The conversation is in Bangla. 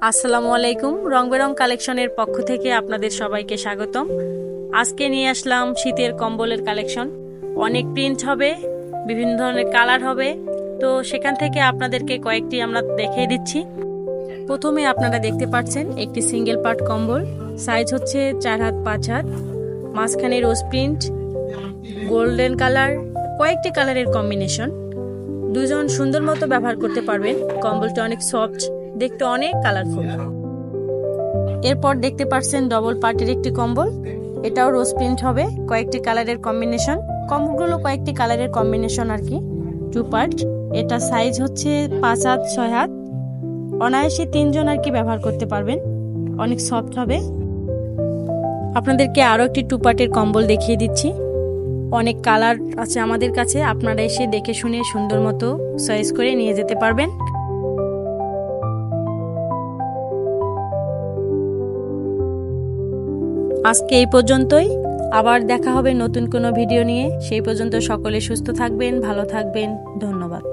আসসালামু আলাইকুম। রং বেরং কালেকশনের পক্ষ থেকে আপনাদের সবাইকে স্বাগতম। আজকে নিয়ে আসলাম শীতের কম্বলের কালেকশন। অনেক প্রিন্ট হবে, বিভিন্ন ধরনের কালার হবে, তো সেখান থেকে আপনাদেরকে কয়েকটি আমরা দেখিয়ে দিচ্ছি। প্রথমে আপনারা দেখতে পাচ্ছেন একটি সিঙ্গেল পার্ট কম্বল, সাইজ হচ্ছে 4 হাত 5 হাত, মাঝখানে রোজ প্রিন্ট, গোল্ডেন কালার, কয়েকটি কালারের কম্বিনেশন। দুজন সুন্দর মতো ব্যবহার করতে পারবেন। কম্বলটা অনেক সফট, দেখতে অনেক কালারফুল। এরপর দেখতে পাচ্ছেন ডবল পার্টের একটি কম্বল, এটাও রোজ প্রিন্ট হবে, কয়েকটি কালারের কম্বিনেশন। কম্বলগুলো কয়েকটি কালারের কম্বিনেশন আর কি, 2 পার্ট। এটা সাইজ হচ্ছে 5 হাত 6 হাত, অনায়াসে 3 জন আর কি ব্যবহার করতে পারবেন, অনেক সফট হবে। আপনাদেরকে আরও একটি 2 পার্টের কম্বল দেখিয়ে দিচ্ছি। অনেক কালার আছে আমাদের কাছে, আপনারা এসে দেখে শুনে সুন্দর মতো চয়েস করে নিয়ে যেতে পারবেন। আজকে এই পর্যন্তই, আবার দেখা হবে নতুন কোনো ভিডিও নিয়ে। সেই পর্যন্ত সকলে সুস্থ থাকবেন, ভালো থাকবেন। ধন্যবাদ।